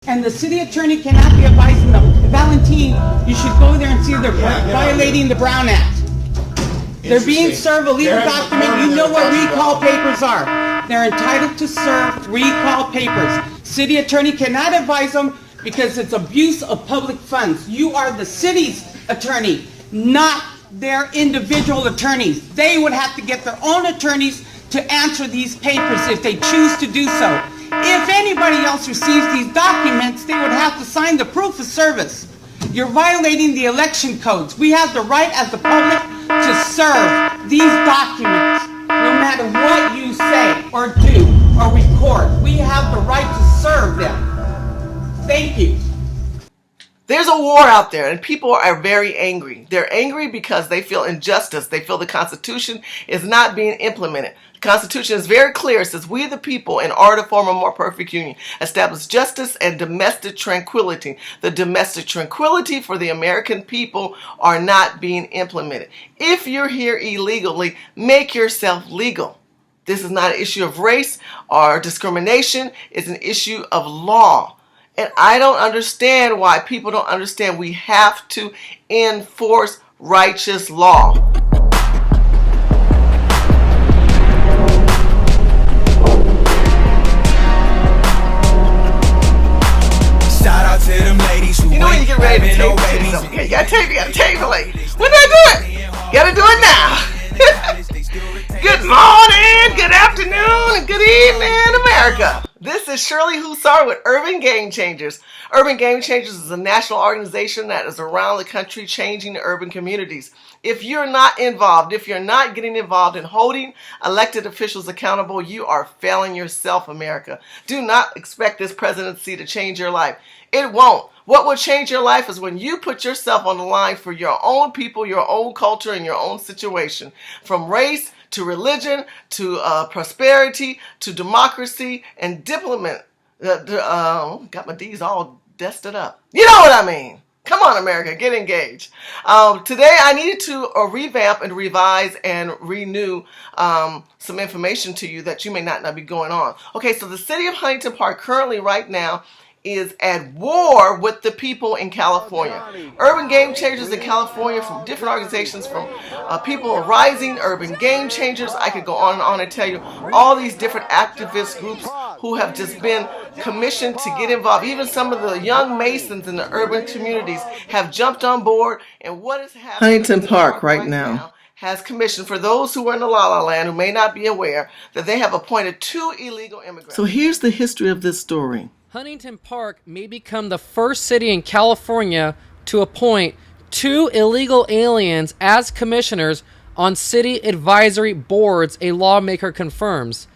And the city attorney cannot be advising them. Valentine, you should go there and see they're violating the Brown Act. They're being served a legal document. You know what recall papers are. They're entitled to serve recall papers. City attorney cannot advise them because it's abuse of public funds. You are the city's attorney, not their individual attorneys. They would have to get their own attorneys to answer these papers if they choose to do so. If anybody else receives these documents, they would have to sign the proof of service. You're violating the election codes. We have the right as the public to serve these documents, no matter what you say or do or record. We have the right to serve them. Thank you. There's a war out there and people are very angry. They're angry because they feel injustice. They feel the Constitution is not being implemented. The Constitution is very clear. It says, we the people, in order to form a more perfect union, establish justice and domestic tranquility. The domestic tranquility for the American people are not being implemented. If you're here illegally, make yourself legal. This is not an issue of race or discrimination. It's an issue of law. And I don't understand why people don't understand we have to enforce righteous law. Shout out to them ladies who you know when you get ready to tape something, you gotta tape it like, when do I do it? You gotta do it now. Good morning, good afternoon, and good evening, America. This is Shirley Hussar with Urban Game Changers. Urban Game Changers is a national organization that is around the country changing the urban communities. If you're not involved, if you're not getting involved in holding elected officials accountable, you are failing yourself, America. Do not expect this presidency to change your life. It won't. What will change your life is when you put yourself on the line for your own people, your own culture, and your own situation. From race to religion, to prosperity, to democracy, and diplomat. Got my D's all dusted up. You know what I mean. Come on, America, get engaged. Today I needed to revamp and revise and renew some information to you that you may not be going on. Okay, so the City of Huntington Park currently right now is at war with the people in California. Urban Game Changers in California, from different organizations, from people rising, Urban Game Changers, I could go on and tell you all these different activist groups who have just been commissioned to get involved. Even some of the young Masons in the urban communities have jumped on board. And what is happening Huntington Park right now has commissioned, for those who are in the La Land who may not be aware, that they have appointed 2 illegal immigrants. So here's the history of this story. Huntington Park may become the first city in California to appoint 2 illegal aliens as commissioners on city advisory boards, a lawmaker confirms.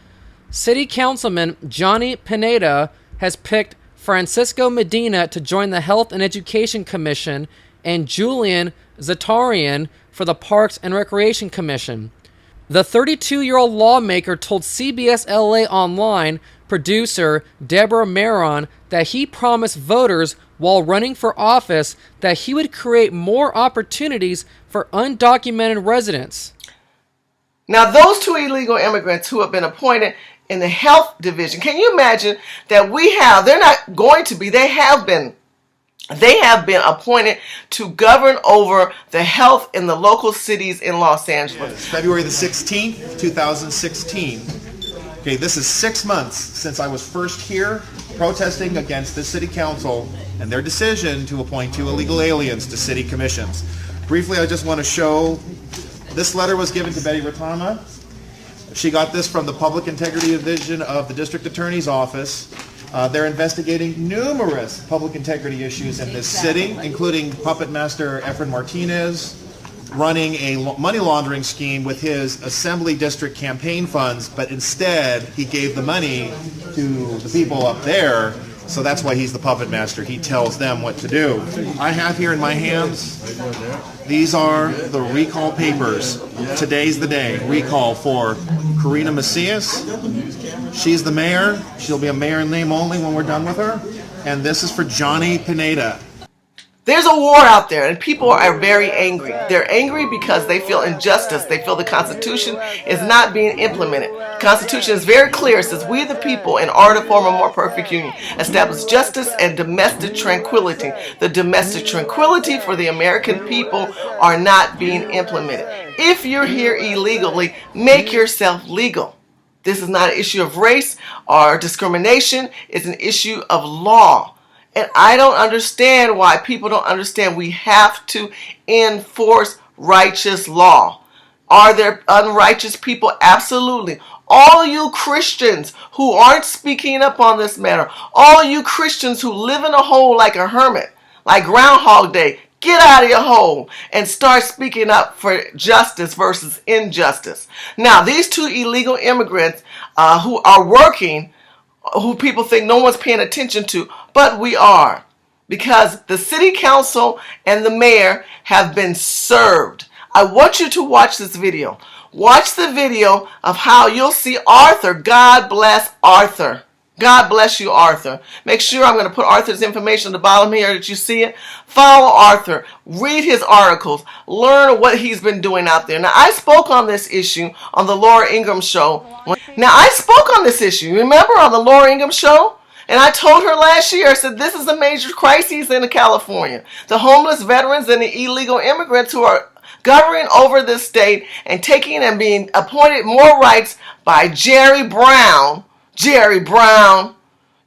City Councilman Johnny Pineda has picked Francisco Medina to join the Health and Education Commission and Julian Zatarian for the Parks and Recreation Commission. The 32-year-old lawmaker told CBS LA Online producer Deborah Maron that he promised voters while running for office that he would create more opportunities for undocumented residents. Now, those 2 illegal immigrants who have been appointed in the health division, can you imagine that they're not going to be, they have been appointed to govern over the health in the local cities in Los Angeles. Yes, February the 16th, 2016. Okay, this is 6 months since I was first here protesting against the city council and their decision to appoint 2 illegal aliens to city commissions. Briefly, I just want to show, this letter was given to Betty Retama. She got this from the Public Integrity Division of the District Attorney's Office. They're investigating numerous public integrity issues in this city, including Puppet Master Efren Martinez running a money laundering scheme with his Assembly District campaign funds, but instead he gave the money to the people up there, so that's why he's the Puppet Master. He tells them what to do. I have here in my hands, these are the recall papers. Today's the day. Recall for Karina Macias. She's the mayor. She'll be a mayor in name only when we're done with her. And this is for Johnny Pineda. There's a war out there and people are very angry. They're angry because they feel injustice. They feel the Constitution is not being implemented. Constitution is very clear. It says, we the people, in order to form a more perfect union, establish justice and domestic tranquility. The domestic tranquility for the American people are not being implemented. If you're here illegally, make yourself legal. This is not an issue of race or discrimination. It's an issue of law. And I don't understand why people don't understand we have to enforce righteous law. Are there unrighteous people? Absolutely. All you Christians who aren't speaking up on this matter, all you Christians who live in a hole like a hermit, like Groundhog Day, get out of your hole and start speaking up for justice versus injustice. Now, these two illegal immigrants who are working, who people think no one's paying attention to, but we are, because the city council and the mayor have been served. I want you to watch this video. Watch the video of how you'll see Arthur. God bless Arthur. God bless you, Arthur. Make sure I'm going to put Arthur's information at the bottom here that you see it. Follow Arthur. Read his articles. Learn what he's been doing out there. Now, I spoke on this issue on the Laura Ingraham show. Now, I spoke on this issue. Remember on the Laura Ingraham show? And I told her last year, I said, this is a major crisis in California. The homeless veterans and the illegal immigrants who are governing over this state and taking and being appointed more rights by Jerry Brown. Jerry Brown.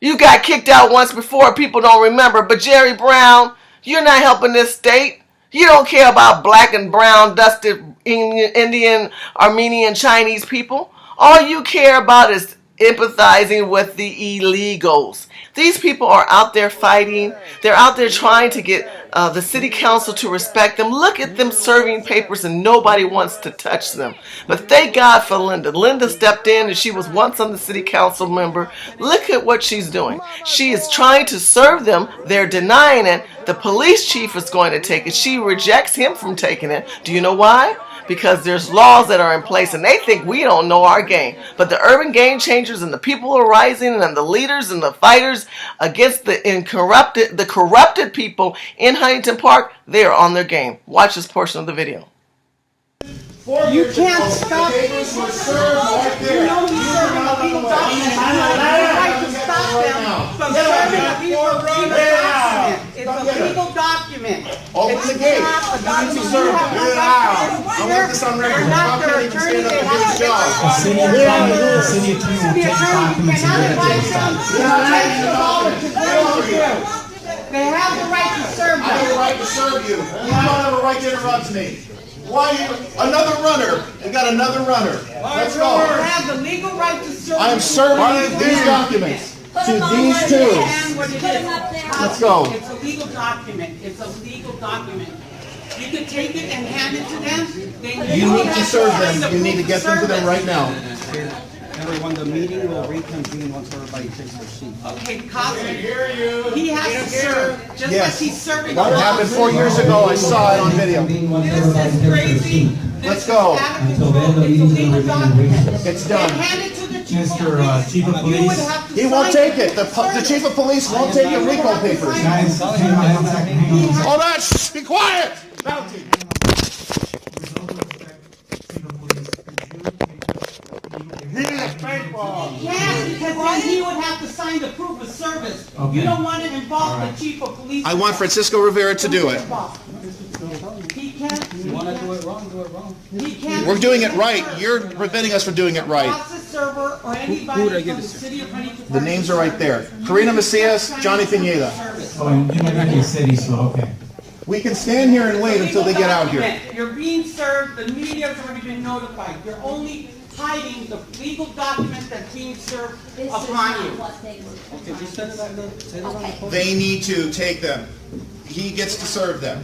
You got kicked out once before. People don't remember. But Jerry Brown, you're not helping this state. You don't care about black and brown, dusted Indian, Armenian, Chinese people. All you care about is empathizing with the illegals. These people are out there fighting. They're out there trying to get the city council to respect them. Look at them serving papers and nobody wants to touch them. But thank God for Linda. Linda stepped in and she was once on the city council member. Look at what she's doing. She is trying to serve them. They're denying it. The police chief is going to take it. She rejects him from taking it. Do you know why? Because there's laws that are in place and they think we don't know our game. But the urban game changers and the people are rising and the leaders and the fighters against the corrupted people in Huntington Park, they are on their game. Watch this portion of the video. You can't stop. You know he's serving illegal documents. You have the right to stop them from serving a legal document. It's a legal document. Open the gate. You need to serve them. I want this on record. How can they stand up and do his job? The city attorney will take documents and give it to us. They have the right to serve them. I have the right to serve you. You don't have a right to interrupt me. Why you? Another runner. We got another runner. Let's go. They have the legal right to serve. I am serving these documents to these two. Let's go. It's a legal document. It's a legal document. You can take it and hand it to them. You need to serve them. You need to get them to them right now. Everyone, the meeting will reconvene once everybody takes their seat. Okay, Cosby, he has to serve, just Yes. like he's serving. That happened 4 years ago. I saw it on video. This is crazy. Let's go. Until then, the meeting's gonna remain in recess. It's done. Hand it to the chief of Mr. police. Chief of You would Police. have to He won't sign take it. The chief of police won't take your recall papers. Guys, hang on 1 second, hang on. Hold on. Shh, be quiet. Bounty. Yes, because then he would have to sign the proof of service. You don't want to involve the chief of police. I want Francisco Rivera to do it. He can't. You wanna do it wrong, do it wrong. He can't. We're doing it right. You're preventing us from doing it right. Process server or anybody from the city of Huntington Park. The names are right there. Karina Macias, Johnny Pineda. Oh, and you live in the city, so okay. We can stand here and wait until they get out here. You're being served, the media's already been notified. You're only hiding the legal document that's being served upon you. Okay, just set it on the They need to take them. He gets to serve them.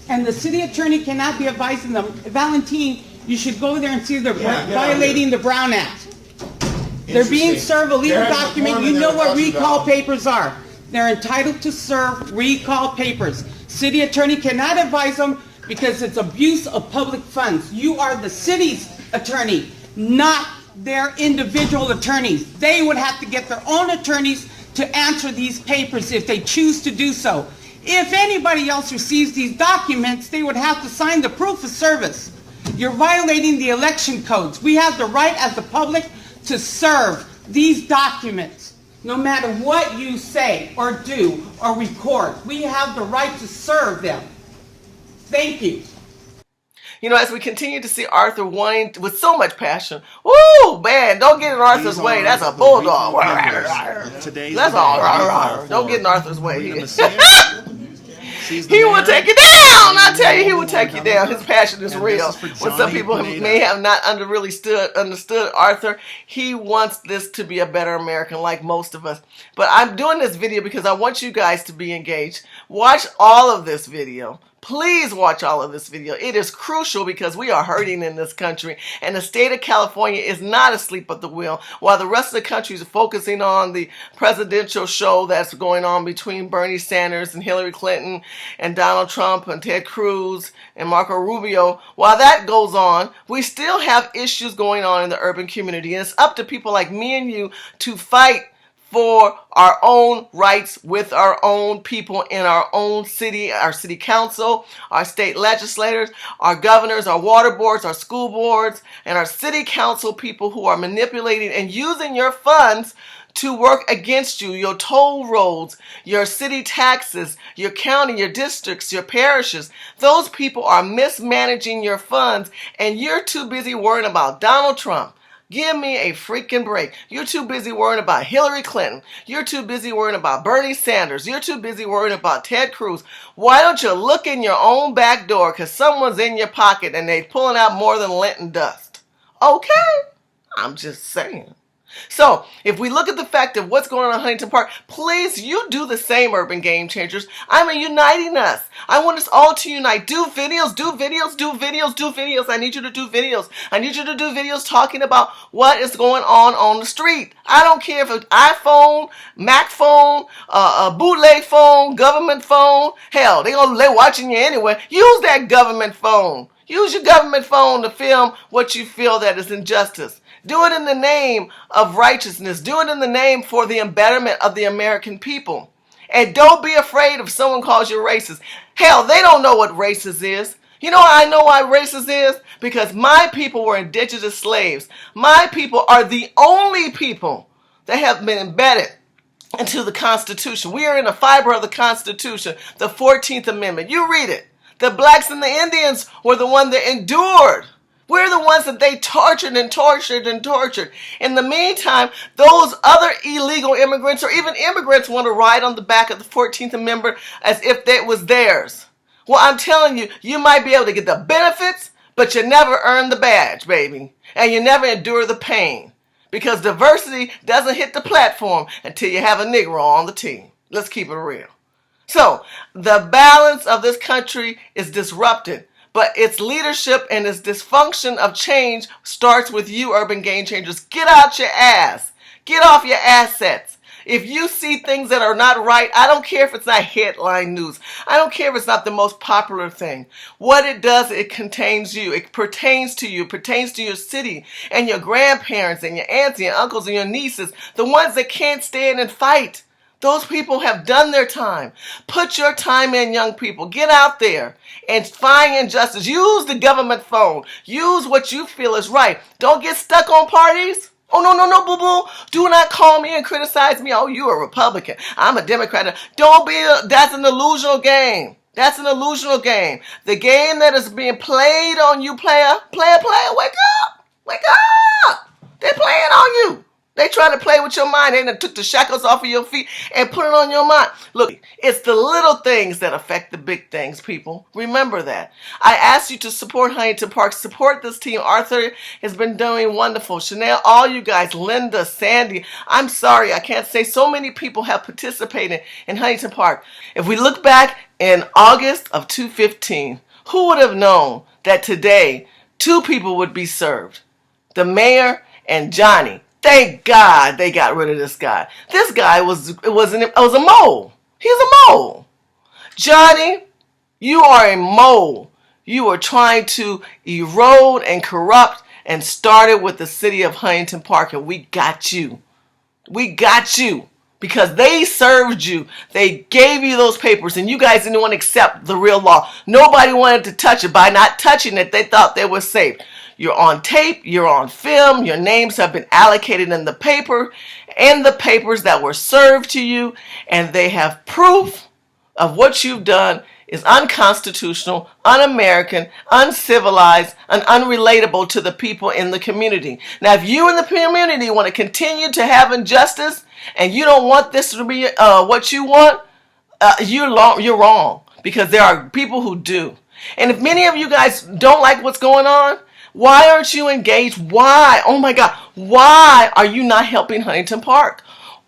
And the city attorney cannot be advising them, Valentine, you should go there and see if they're violating the Brown Act. They're being served a legal document. You know what recall papers are. They're entitled to serve recall papers. City attorney cannot advise them because it's abuse of public funds. You are the city's attorney, not their individual attorneys. They would have to get their own attorneys to answer these papers if they choose to do so. If anybody else receives these documents, they would have to sign the proof of service. You're violating the election codes. We have the right as the public to serve these documents. No matter what you say or do or record, we have the right to serve them. Thank you. You know, as we continue to see Arthur whine with so much passion, woo, man, don't get in Arthur's way. That's a bulldog. That's all. Don't get in Arthur's way. He will take you down. I tell you, he will take you down. His passion is real. When some people may have not understood Arthur, he wants this to be a better American, like most of us. But I'm doing this video because I want you guys to be engaged. Watch all of this video. Please watch all of this video. It is crucial because we are hurting in this country, and the state of California is not asleep at the wheel while the rest of the country is focusing on the presidential show that's going on between Bernie Sanders and Hillary Clinton and Donald Trump and Ted Cruz and Marco Rubio. While that goes on, we still have issues going on in the urban community, and it's up to people like me and you to fight for our own rights with our own people in our own city, our city council, our state legislators, our governors, our water boards, our school boards, and our city council people who are manipulating and using your funds to work against you, your toll roads, your city taxes, your county, your districts, your parishes. Those people are mismanaging your funds, and you're too busy worrying about Donald Trump. Give me a freaking break. You're too busy worrying about Hillary Clinton. You're too busy worrying about Bernie Sanders. You're too busy worrying about Ted Cruz. Why don't you look in your own back door because someone's in your pocket and they're pulling out more than lint and dust? Okay? I'm just saying. So, if we look at the fact of what's going on in Huntington Park, please, you do the same, Urban Game Changers. I'm uniting us. I want us all to unite. Do videos, do videos, do videos, do videos. I need you to do videos. I need you to do videos talking about what is going on the street. I don't care if it's iPhone, Mac phone, a bootleg phone, government phone. Hell, they're watching you anyway. Use that government phone. Use your government phone to film what you feel that is injustice. Do it in the name of righteousness. Do it in the name for the betterment of the American people. And don't be afraid if someone calls you racist. Hell, they don't know what racist is. You know I know why racist is? Because my people were indigenous slaves. My people are the only people that have been embedded into the Constitution. We are in the fiber of the Constitution, the 14th Amendment. You read it. The blacks and the Indians were the ones that endured. We're the ones that they tortured and tortured and tortured. In the meantime, those other illegal immigrants or even immigrants want to ride on the back of the 14th Amendment as if that was theirs. Well, I'm telling you, you might be able to get the benefits, but you never earn the badge, baby. And you never endure the pain. Because diversity doesn't hit the platform until you have a Negro on the team. Let's keep it real. So, the balance of this country is disrupted. But its leadership and its dysfunction of change starts with you, Urban Game Changers. Get out your ass. Get off your assets. If you see things that are not right, I don't care if it's not headline news. I don't care if it's not the most popular thing. What it does, it contains you. It pertains to you. It pertains to your city and your grandparents and your aunts and your uncles and your nieces, the ones that can't stand and fight. Those people have done their time. Put your time in, young people. Get out there and find injustice. Use the government phone. Use what you feel is right. Don't get stuck on parties. Oh, no, boo-boo. Do not call me and criticize me. Oh, you're a Republican. I'm a Democrat. That's an illusional game. That's an illusional game. The game that is being played on you, player, wake up. Wake up. They're playing on you. They trying to play with your mind. They done took the shackles off of your feet and put it on your mind. Look, it's the little things that affect the big things, people. Remember that. I asked you to support Huntington Park. Support this team. Arthur has been doing wonderful. Chanel, all you guys, Linda, Sandy. I'm sorry, I can't say so many people have participated in Huntington Park. If we look back in August of 2015, who would have known that today 2 people would be served? The mayor and Johnny. Thank God they got rid of this guy. This guy was a mole. He's a mole. Johnny, you are a mole. You are trying to erode and corrupt and started with the city of Huntington Park, and we got you. We got you. because they served you. They gave you those papers, and you guys didn't want to accept the real law. Nobody wanted to touch it. By not touching it, they thought they were safe. You're on tape, you're on film, your names have been allocated in the paper, and the papers that were served to you, and they have proof of what you've done is unconstitutional, un-American, uncivilized, and unrelatable to the people in the community. Now, if you in the community want to continue to have injustice, and you don't want this to be what you want, you're wrong, because there are people who do. And if many of you guys don't like what's going on, why aren't you engaged? Why? Oh my God. Why are you not helping Huntington Park?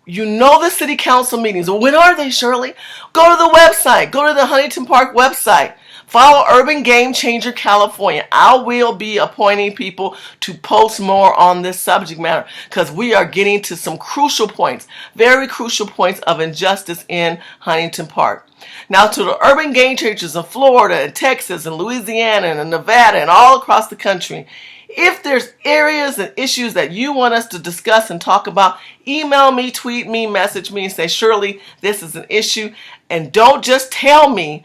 You know the city council meetings. When are they, Shirley? Go to the website. Go to the Huntington Park website. Follow Urban Game Changer California. I will be appointing people to post more on this subject matter because we are getting to some crucial points, very crucial points of injustice in Huntington Park. Now, to the urban game changers in Florida and Texas and Louisiana and Nevada and all across the country, if there's areas and issues that you want us to discuss and talk about, email me, tweet me, message me, and say, Shirley, this is an issue. And don't just tell me,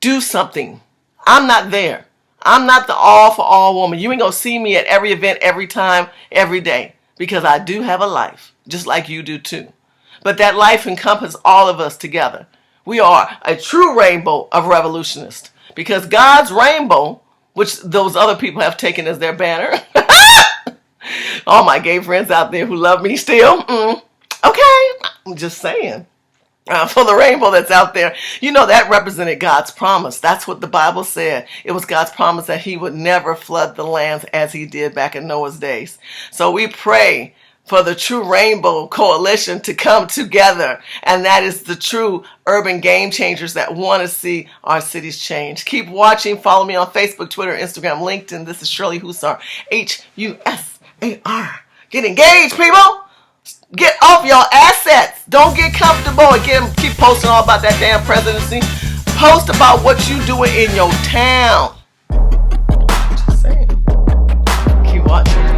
do something. I'm not there. I'm not the all for all woman. You ain't going to see me at every event, every time, every day, because I do have a life, just like you do too. But that life encompasses all of us together. We are a true rainbow of revolutionists, because God's rainbow, which those other people have taken as their banner. All my gay friends out there who love me still. Okay, I'm just saying. For the rainbow that's out there, you know, that represented God's promise. That's what the Bible said. It was God's promise that he would never flood the lands as he did back in Noah's days. So we pray for the true rainbow coalition to come together. And that is the true urban game changers that want to see our cities change. Keep watching. Follow me on Facebook, Twitter, Instagram, LinkedIn. This is Shirley Hussar, Husar. Get engaged, people. Get off your assets. Don't get comfortable and keep posting all about that damn presidency. Post about what you doing in your town. Just saying. Keep watching.